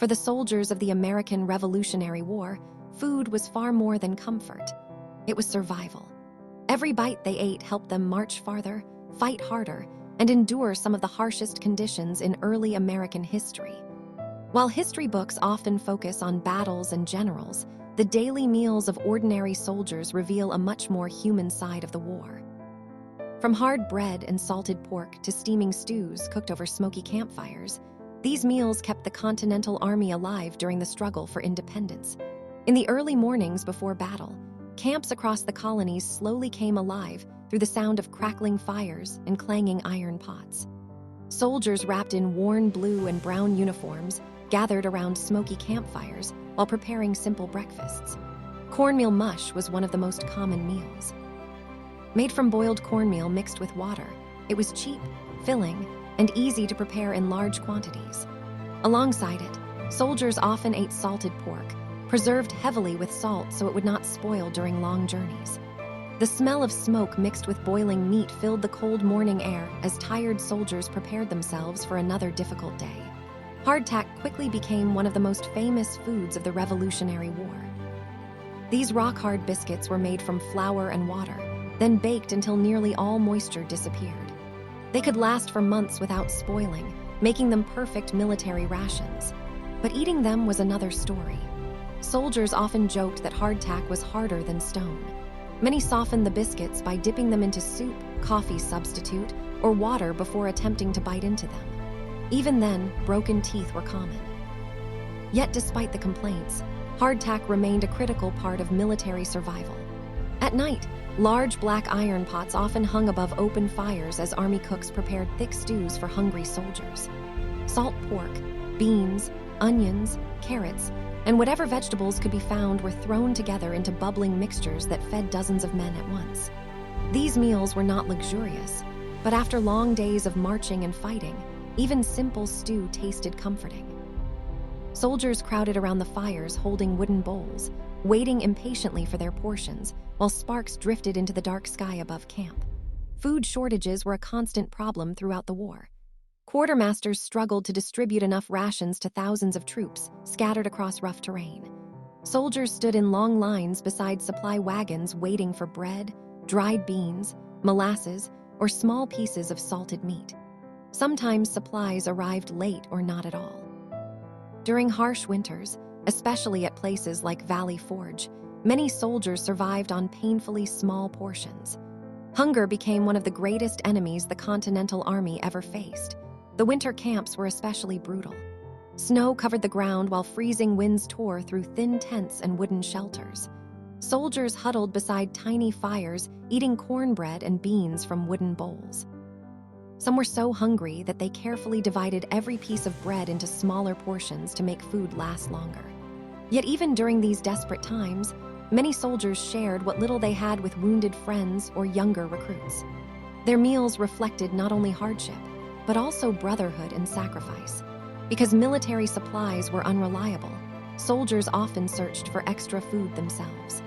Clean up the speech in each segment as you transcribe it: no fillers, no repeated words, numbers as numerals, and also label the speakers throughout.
Speaker 1: For the soldiers of the American Revolutionary War, food was far more than comfort. It was survival. Every bite they ate helped them march farther, fight harder, and endure some of the harshest conditions in early American history. While history books often focus on battles and generals, the daily meals of ordinary soldiers reveal a much more human side of the war. From hard bread and salted pork to steaming stews cooked over smoky campfires, these meals kept the Continental Army alive during the struggle for independence. In the early mornings before battle, camps across the colonies slowly came alive through the sound of crackling fires and clanging iron pots. Soldiers wrapped in worn blue and brown uniforms gathered around smoky campfires while preparing simple breakfasts. Cornmeal mush was one of the most common meals. Made from boiled cornmeal mixed with water, it was cheap, filling, and easy to prepare in large quantities. Alongside it, soldiers often ate salted pork, preserved heavily with salt so it would not spoil during long journeys. The smell of smoke mixed with boiling meat filled the cold morning air as tired soldiers prepared themselves for another difficult day. Hardtack quickly became one of the most famous foods of the Revolutionary War. These rock-hard biscuits were made from flour and water, then baked until nearly all moisture disappeared. They could last for months without spoiling, making them perfect military rations. But eating them was another story. Soldiers often joked that hardtack was harder than stone. Many softened the biscuits by dipping them into soup, coffee substitute, or water before attempting to bite into them. Even then, broken teeth were common. Yet despite the complaints, hardtack remained a critical part of military survival. At night, large black iron pots often hung above open fires as army cooks prepared thick stews for hungry soldiers. Salt pork, beans, onions, carrots, and whatever vegetables could be found were thrown together into bubbling mixtures that fed dozens of men at once. These meals were not luxurious, but after long days of marching and fighting, even simple stew tasted comforting. Soldiers crowded around the fires holding wooden bowls, waiting impatiently for their portions, while sparks drifted into the dark sky above camp. Food shortages were a constant problem throughout the war. Quartermasters struggled to distribute enough rations to thousands of troops scattered across rough terrain. Soldiers stood in long lines beside supply wagons waiting for bread, dried beans, molasses, or small pieces of salted meat. Sometimes supplies arrived late or not at all. During harsh winters, especially at places like Valley Forge, many soldiers survived on painfully small portions. Hunger became one of the greatest enemies the Continental Army ever faced. The winter camps were especially brutal. Snow covered the ground while freezing winds tore through thin tents and wooden shelters. Soldiers huddled beside tiny fires, eating cornbread and beans from wooden bowls. Some were so hungry that they carefully divided every piece of bread into smaller portions to make food last longer. Yet even during these desperate times, many soldiers shared what little they had with wounded friends or younger recruits. Their meals reflected not only hardship, but also brotherhood and sacrifice. Because military supplies were unreliable, soldiers often searched for extra food themselves.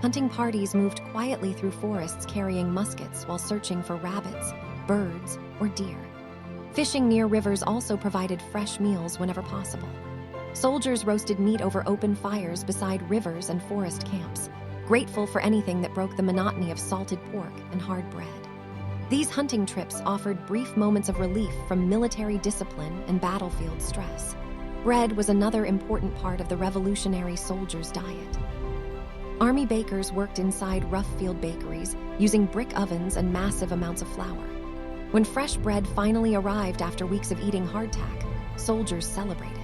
Speaker 1: Hunting parties moved quietly through forests carrying muskets while searching for rabbits, birds, or deer. Fishing near rivers also provided fresh meals whenever possible. Soldiers roasted meat over open fires beside rivers and forest camps, grateful for anything that broke the monotony of salted pork and hard bread. These hunting trips offered brief moments of relief from military discipline and battlefield stress. Bread was another important part of the revolutionary soldiers' diet. Army bakers worked inside rough field bakeries, using brick ovens and massive amounts of flour. When fresh bread finally arrived after weeks of eating hardtack, soldiers celebrated.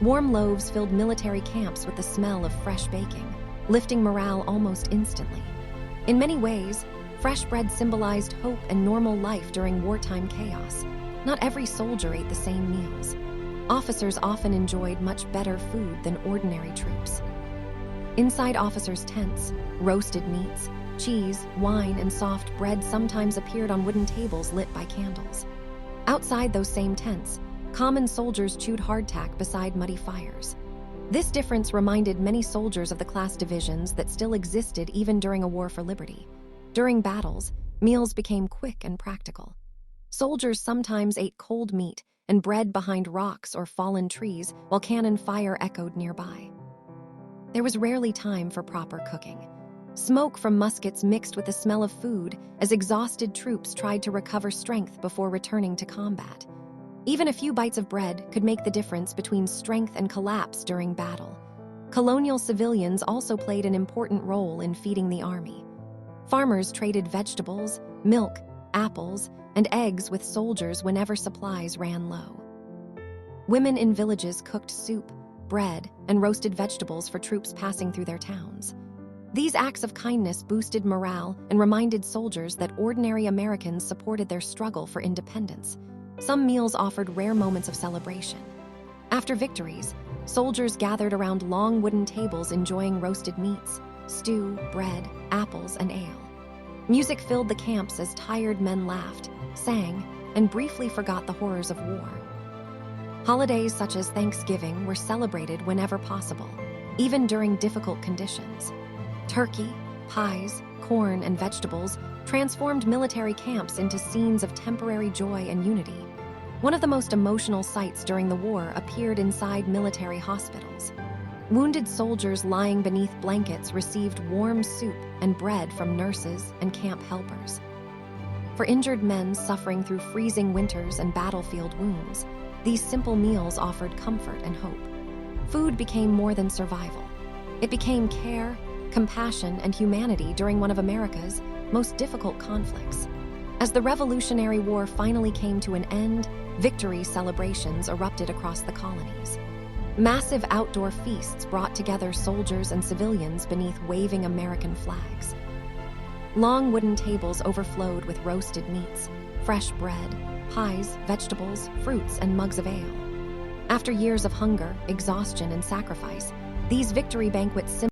Speaker 1: Warm loaves filled military camps with the smell of fresh baking, lifting morale almost instantly. In many ways, fresh bread symbolized hope and normal life during wartime chaos. Not every soldier ate the same meals. Officers often enjoyed much better food than ordinary troops. Inside officers' tents, roasted meats, cheese, wine, and soft bread sometimes appeared on wooden tables lit by candles. Outside those same tents, common soldiers chewed hardtack beside muddy fires. This difference reminded many soldiers of the class divisions that still existed even during a war for liberty. During battles, meals became quick and practical. Soldiers sometimes ate cold meat and bred behind rocks or fallen trees while cannon fire echoed nearby. There was rarely time for proper cooking. Smoke from muskets mixed with the smell of food as exhausted troops tried to recover strength before returning to combat. Even a few bites of bread could make the difference between strength and collapse during battle. Colonial civilians also played an important role in feeding the army. Farmers traded vegetables, milk, apples, and eggs with soldiers whenever supplies ran low. Women in villages cooked soup, bread, and roasted vegetables for troops passing through their towns. These acts of kindness boosted morale and reminded soldiers that ordinary Americans supported their struggle for independence. Some meals offered rare moments of celebration. After victories, soldiers gathered around long wooden tables enjoying roasted meats, stew, bread, apples, and ale. Music filled the camps as tired men laughed, sang, and briefly forgot the horrors of war. Holidays such as Thanksgiving were celebrated whenever possible, even during difficult conditions. Turkey, pies, corn, and vegetables transformed military camps into scenes of temporary joy and unity. One of the most emotional sights during the war appeared inside military hospitals. Wounded soldiers lying beneath blankets received warm soup and bread from nurses and camp helpers. For injured men suffering through freezing winters and battlefield wounds, these simple meals offered comfort and hope. Food became more than survival. It became care, compassion, and humanity during one of America's most difficult conflicts. As the Revolutionary War finally came to an end, victory celebrations erupted across the colonies. Massive outdoor feasts brought together soldiers and civilians beneath waving American flags. Long wooden tables overflowed with roasted meats, fresh bread, pies, vegetables, fruits, and mugs of ale. After years of hunger, exhaustion, and sacrifice, these victory banquets